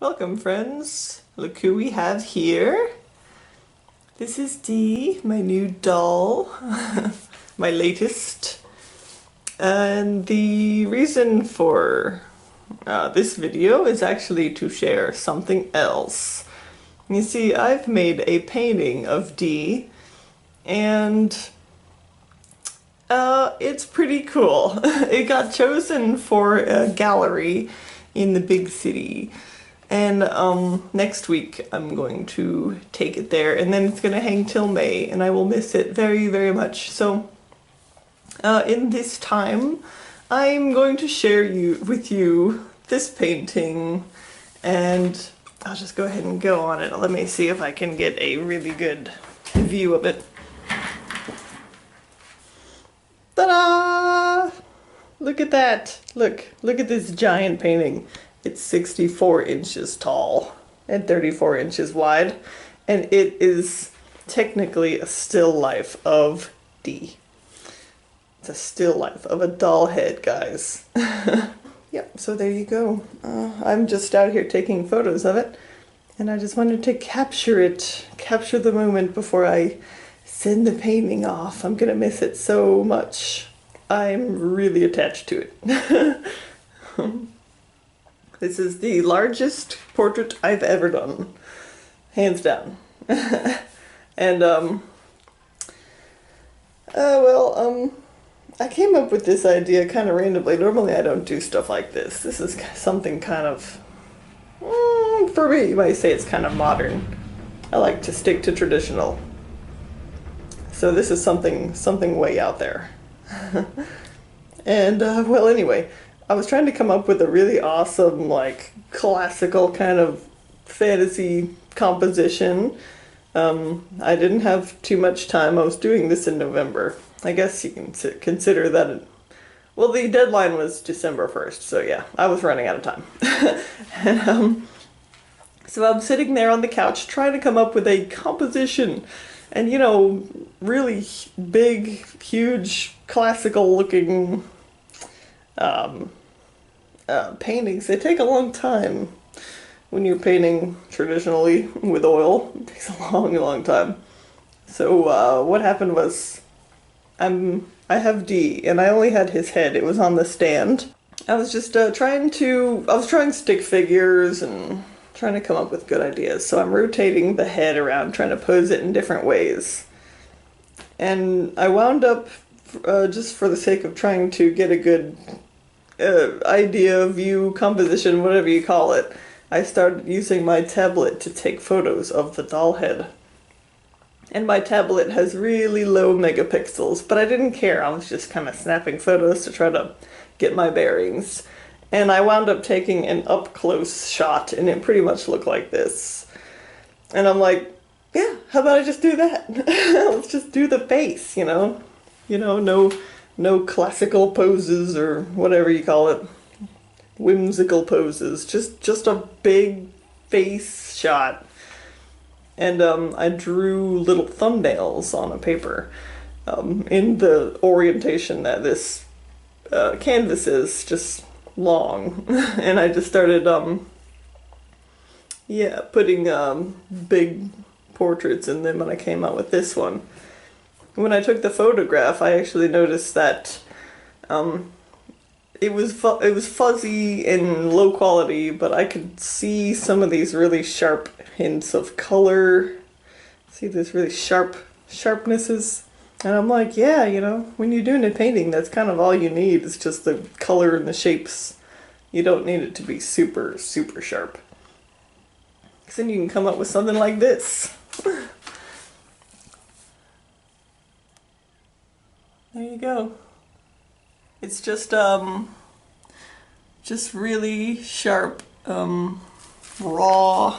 Welcome, friends. Look who we have here. This is Dee, my new doll, my latest. And the reason for this video is actually to share something else. You see, I've made a painting of Dee, and it's pretty cool. It got chosen for a gallery in the big city. And next week I'm going to take it there, and then it's going to hang till May, and I will miss it very, very much. So in this time, I'm going to share with you this painting, and I'll just go ahead and go on it. Let me see if I can get a really good view of it. Ta-da! Look at that. Look at this giant painting. It's 64 inches tall and 34 inches wide, and it is technically a still life of Dee. It's a still life of a doll head, guys. Yep, so there you go. I'm just out here taking photos of it, and I just wanted to capture the moment before I send the painting off. I'm gonna miss it so much. I'm really attached to it. This is the largest portrait I've ever done, hands down. And I came up with this idea kind of randomly. Normally I don't do stuff like this. This is something kind of, for me, you might say it's kind of modern. I like to stick to traditional. So this is something way out there. And well, anyway, I was trying to come up with a really awesome, like, classical kind of fantasy composition. I didn't have too much time. I was doing this in November. I guess you can consider that well, the deadline was December 1st, so yeah, I was running out of time. And, so I'm sitting there on the couch trying to come up with a composition. And, you know, really big, huge, classical looking paintings, they take a long time. When you're painting traditionally with oil, it takes a long time. So what happened was, I have Dee, and I only had his head. It was on the stand. I was just trying stick figures and trying to come up with good ideas. So I'm rotating the head around, trying to pose it in different ways. And I wound up, just for the sake of trying to get a good idea, view, composition, whatever you call it, I started using my tablet to take photos of the doll head. And my tablet has really low megapixels, but I didn't care. I was just kind of snapping photos to try to get my bearings. And I wound up taking an up-close shot, and it pretty much looked like this. And I'm like, yeah, how about I just do that? Let's just do the face, you know? No classical poses or whatever you call it. Whimsical poses. Just a big face shot. And I drew little thumbnails on a paper in the orientation that this canvas is, just long. And I just started putting big portraits in them, and I came out with this one. When I took the photograph, I actually noticed that it was fuzzy and low quality, but I could see some of these really sharp hints of color. See these really sharpnesses, and I'm like, yeah, you know, when you're doing a painting, that's kind of all you need. It's just the color and the shapes. You don't need it to be super sharp, because then you can come up with something like this. There you go. It's just really sharp, raw,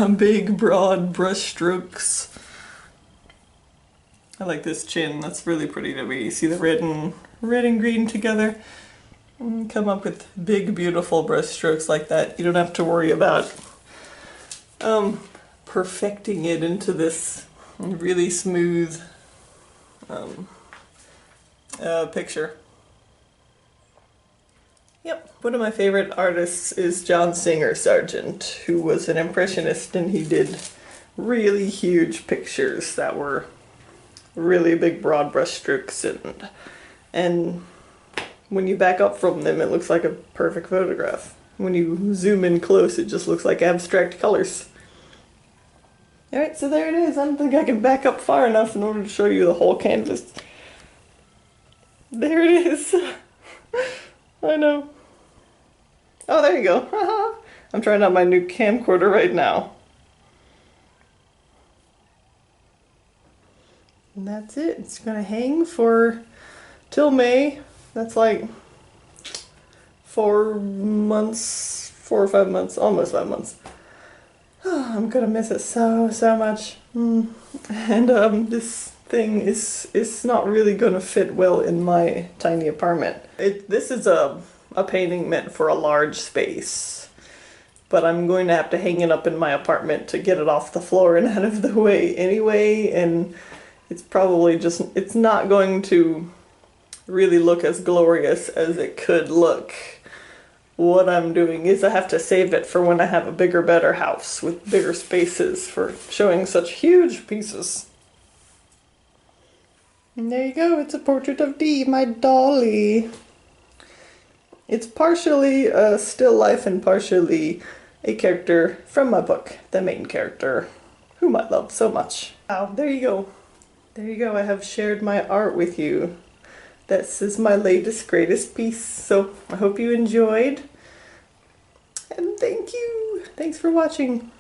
big, broad brush strokes. I like this chin. That's really pretty to me. You see the red and green together? And come up with big, beautiful brush strokes like that. You don't have to worry about perfecting it into this really smooth picture. Yep, one of my favorite artists is John Singer Sargent, who was an impressionist, and he did really huge pictures that were really big broad brush strokes, and when you back up from them it looks like a perfect photograph. When you zoom in close it just looks like abstract colors. Alright, so there it is. I don't think I can back up far enough in order to show you the whole canvas. There it is. I know. Oh, there you go. I'm trying out my new camcorder right now. And that's it. It's gonna hang for till May. That's like 4 months, 4 or 5 months, almost 5 months. Oh, I'm gonna miss it so much. And this thing is not really gonna fit well in my tiny apartment. This is a painting meant for a large space, but I'm going to have to hang it up in my apartment to get it off the floor and out of the way anyway, and it's probably just, it's not going to really look as glorious as it could look. What I'm doing is I have to save it for when I have a bigger, better house with bigger spaces for showing such huge pieces. And there you go, it's a portrait of Dee, my dolly. It's partially a still life and partially a character from my book, the main character, whom I love so much. Wow, there you go. There you go, I have shared my art with you. This is my latest, greatest piece, so I hope you enjoyed. And thank you! Thanks for watching.